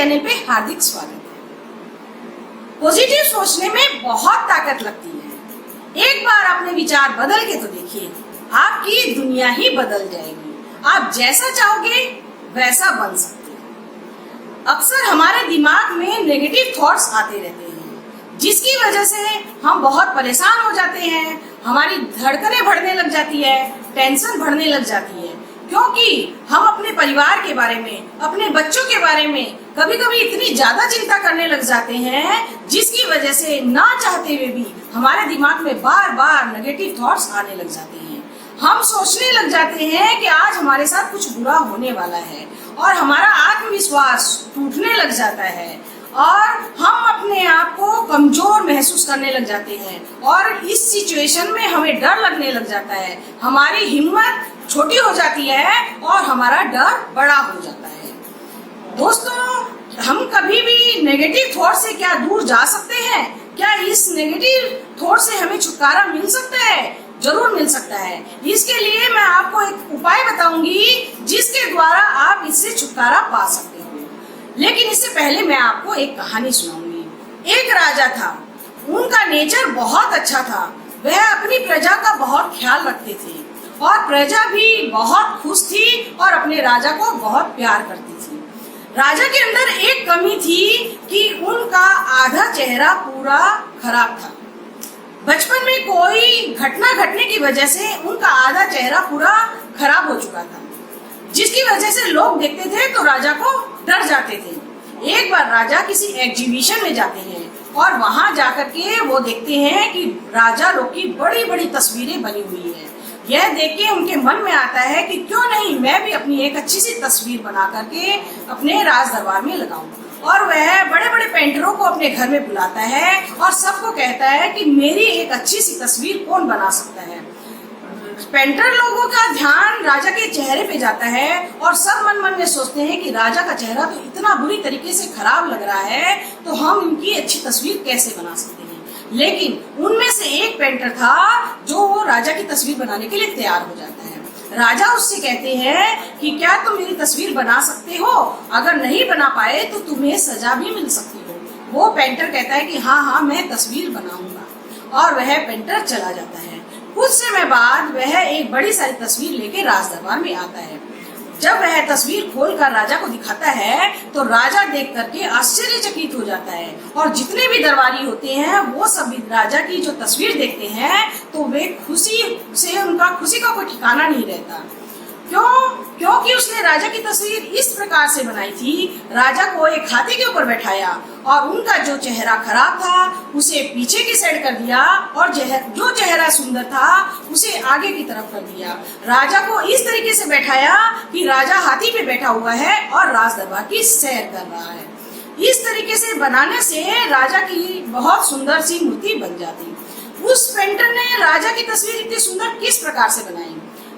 Channel पे हार्दिक स्वागत है। पॉजिटिव सोचने में बहुत ताकत लगती है। एक बार अपने विचार बदल के तो देखिए, आपकी दुनिया ही बदल जाएगी। आप जैसा चाहोगे वैसा बन सकते हैं। अक्सर हमारे दिमाग में नेगेटिव थॉट्स आते रहते हैं, जिसकी वजह से हम बहुत परेशान हो जाते हैं। हमारी धड़कनें बढ़ने लग जाती है, टेंशन बढ़ने लग जाती है, क्योंकि हम अपने परिवार के बारे में, अपने बच्चों के बारे में कभी कभी इतनी ज्यादा चिंता करने लग जाते हैं, जिसकी वजह से ना चाहते हुए भी हमारे दिमाग में बार बार नेगेटिव थॉट्स आने लग जाते हैं। हम सोचने लग जाते हैं कि आज हमारे साथ कुछ बुरा होने वाला है और हमारा आत्मविश्वास टूटने लग जाता है और हम अपने आप को कमजोर महसूस करने लग जाते हैं और इस सिचुएशन में हमें डर लगने लग जाता है। हमारी हिम्मत छोटी हो जाती है और हमारा डर बड़ा हो जाता है। दोस्तों, हम कभी भी नेगेटिव थॉट से क्या दूर जा सकते हैं? क्या इस नेगेटिव थॉट से हमें छुटकारा मिल सकता है? जरूर मिल सकता है। इसके लिए मैं आपको एक उपाय बताऊंगी, जिसके द्वारा आप इससे छुटकारा पा सकते हो। लेकिन इससे पहले मैं आपको एक कहानी सुनाऊंगी। एक राजा था, उनका नेचर बहुत अच्छा था। वह अपनी प्रजा का बहुत ख्याल रखते थे और प्रजा भी बहुत खुश थी और अपने राजा को बहुत प्यार करती थी। राजा के अंदर एक कमी थी कि उनका आधा चेहरा पूरा खराब था। बचपन में कोई घटना घटने की वजह से उनका आधा चेहरा पूरा खराब हो चुका था, जिसकी वजह से लोग देखते थे तो राजा को डर जाते थे। एक बार राजा किसी एग्जीबिशन में जाते हैं और वहां जाकर के वो देखते हैं कि राजा लोग की बड़ी बड़ी तस्वीरें बनी हुई है। यह देख के उनके मन में आता है कि क्यों नहीं मैं भी अपनी एक अच्छी सी तस्वीर बना करके अपने राज दरबार में लगाऊं। और वह बड़े बड़े पेंटरों को अपने घर में बुलाता है और सबको कहता है कि मेरी एक अच्छी सी तस्वीर कौन बना सकता है। पेंटर लोगों का ध्यान राजा के चेहरे पे जाता है और सब मन मन में सोचते हैं कि राजा का चेहरा तो इतना बुरी तरीके से खराब लग रहा है, तो हम इनकी अच्छी तस्वीर कैसे बना सकते हैं। लेकिन उनमें से एक पेंटर था जो वो राजा की तस्वीर बनाने के लिए तैयार हो जाता है। राजा उससे कहते हैं कि क्या तुम मेरी तस्वीर बना सकते हो? अगर नहीं बना पाए तो तुम्हें सजा भी मिल सकती हो। वो पेंटर कहता है कि हाँ मैं तस्वीर बनाऊंगा, और वह पेंटर चला जाता है। कुछ समय बाद वह एक बड़ी सारी तस्वीर लेके राज दरबार में आता है। जब वह तस्वीर खोलकर राजा को दिखाता है तो राजा देख करके आश्चर्यचकित हो जाता है और जितने भी दरबारी होते हैं वो सभी राजा की जो तस्वीर देखते हैं तो वे खुशी से, उनका खुशी का कोई ठिकाना नहीं रहता। क्योंकि उसने राजा की तस्वीर इस प्रकार से बनाई थी। राजा को एक हाथी के ऊपर बैठाया और उनका जो चेहरा खराब था उसे पीछे की साइड कर दिया और जो चेहरा सुंदर था उसे आगे की तरफ कर दिया। राजा को इस तरीके से बैठाया कि राजा हाथी पे बैठा हुआ है और राज दरबार की सैर कर रहा है। इस तरीके से बनाने से राजा की बहुत सुंदर सी मूर्ति बन जाती। उस पेंटर ने राजा की तस्वीर इतनी सुंदर किस प्रकार से बनाई?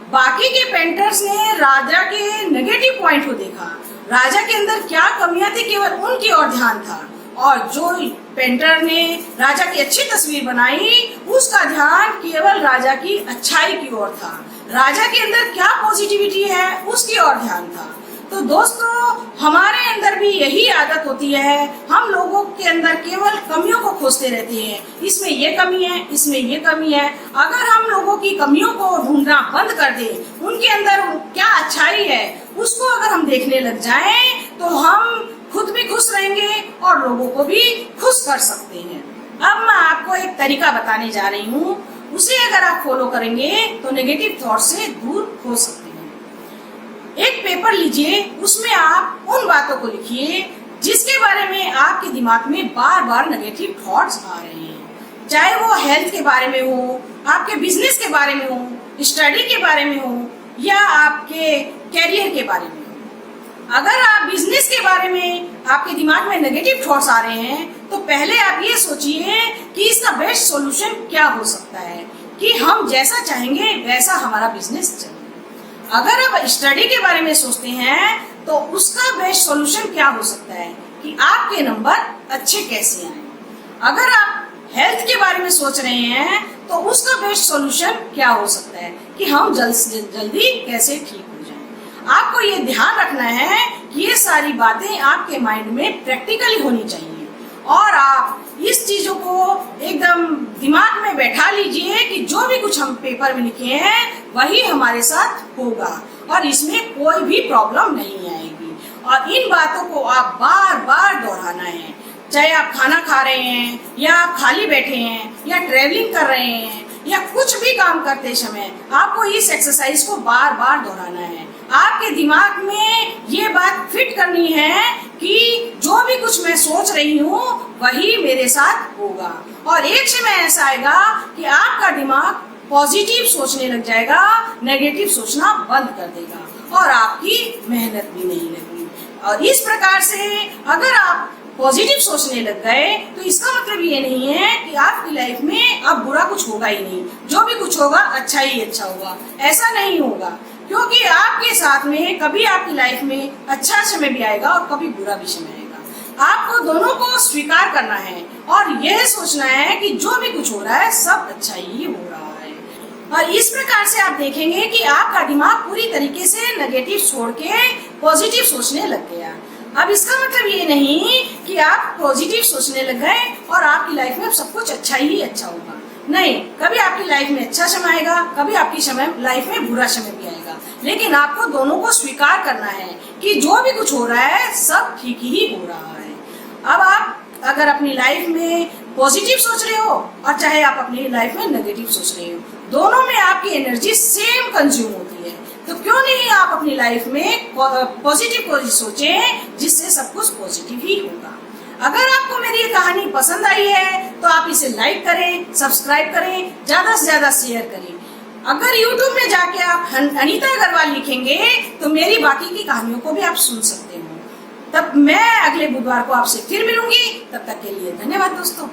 बाकी के पेंटर्स ने राजा के नेगेटिव पॉइंट को देखा। राजा के अंदर क्या कमियां थी, केवल उनकी ओर ध्यान था, और जो पेंटर ने राजा की अच्छी तस्वीर बनाई उसका ध्यान केवल राजा की अच्छाई की ओर था। राजा के अंदर क्या पॉजिटिविटी है उसकी ओर ध्यान था। तो दोस्तों, हमारे अंदर भी यही आदत होती है। हम लोगों के अंदर केवल कमियों को खोजते रहते हैं, इसमें ये कमी है, इसमें ये कमी है। अगर हम लोगों की कमियों को ढूंढना बंद कर दें, उनके अंदर क्या अच्छाई है उसको अगर हम देखने लग जाएं, तो हम खुद भी खुश रहेंगे और लोगों को भी खुश कर सकते हैं। अब मैं आपको एक तरीका बताने जा रही हूँ, उसे अगर आप फॉलो करेंगे तो नेगेटिव थॉट से दूर हो सकते हैं। एक पेपर लीजिए, उसमें आप उन बातों को लिखिए जिसके बारे में आपके दिमाग में बार बार नेगेटिव थॉट्स आ रहे हैं। चाहे वो हेल्थ के बारे में हो, आपके बिजनेस के बारे में हो, स्टडी के बारे में हो या आपके कैरियर के बारे में हो। अगर आप बिजनेस के बारे में आपके दिमाग में नेगेटिव थॉट्स आ रहे हैं तो पहले आप ये सोचिए कि इसका बेस्ट सॉल्यूशन क्या हो सकता है कि हम जैसा चाहेंगे वैसा हमारा बिजनेस चले। अगर आप स्टडी के बारे में सोचते हैं तो उसका बेस्ट सॉल्यूशन क्या हो सकता है कि आपके नंबर अच्छे कैसे आए। अगर आप हेल्थ के बारे में सोच रहे हैं तो उसका बेस्ट सॉल्यूशन क्या हो सकता है कि हम जल्दी कैसे ठीक हो जाएं। आपको ये ध्यान रखना है ये सारी बातें आपके माइंड में प्रैक्टिकली होनी चाहिए और आप इस चीजों को एकदम दिमाग में बैठा लीजिए कि जो भी कुछ हम पेपर में लिखे हैं वही हमारे साथ होगा और इसमें कोई भी प्रॉब्लम नहीं आएगी। और इन बातों को आप बार बार दोहराना है, चाहे आप खाना खा रहे हैं या आप खाली बैठे हैं या ट्रेवलिंग कर रहे हैं या कुछ भी काम करते समय आपको इस एक्सरसाइज को बार बार दोहराना है। आपके दिमाग में ये बात फिट करनी है कि जो भी कुछ मैं सोच रही हूँ वही मेरे साथ होगा और एक समय ऐसा आएगा कि आपका दिमाग पॉजिटिव सोचने लग जाएगा, नेगेटिव सोचना बंद कर देगा और आपकी मेहनत भी नहीं लगेगी। और इस प्रकार से अगर आप पॉजिटिव सोचने लग गए तो इसका मतलब ये नहीं है कि आपकी लाइफ में अब बुरा कुछ होगा ही नहीं, जो भी कुछ होगा अच्छा ही अच्छा होगा। ऐसा नहीं होगा, क्योंकि आपके साथ में कभी आपकी लाइफ में अच्छा समय भी आएगा और कभी बुरा भी समय आएगा। आपको दोनों को स्वीकार करना है और यह सोचना है कि जो भी कुछ हो रहा है सब अच्छा ही हो रहा है। और इस प्रकार से आप देखेंगे कि आपका दिमाग पूरी तरीके से नेगेटिव छोड़ के पॉजिटिव सोचने लग गया। अब इसका मतलब ये नहीं कि आप पॉजिटिव सोचने लग गए और आपकी लाइफ में सब कुछ अच्छा ही अच्छा होगा। नहीं, कभी आपकी लाइफ में अच्छा समय आएगा, कभी आपकी लाइफ में बुरा समय भी आएगा, लेकिन आपको दोनों को स्वीकार करना है कि जो भी कुछ हो रहा है सब ठीक ही हो रहा है। अब आप अगर अपनी लाइफ में पॉजिटिव सोच रहे हो और चाहे आप अपनी लाइफ में नेगेटिव सोच रहे हो, दोनों में आपकी एनर्जी सेम कंज्यूम होती है, तो क्यों नहीं आप अपनी लाइफ में पॉजिटिव सोचें जिससे सब कुछ पॉजिटिव ही होगा। अगर आपको मेरी ये कहानी पसंद आई है तो आप इसे लाइक करें, सब्सक्राइब करें, ज्यादा से ज्यादा शेयर करें। अगर YouTube में जाके आप अनीता अग्रवाल लिखेंगे तो मेरी बाकी की कहानियों को भी आप सुन सकते हो। तब मैं अगले बुधवार को आपसे फिर मिलूंगी, तब तक के लिए धन्यवाद दोस्तों।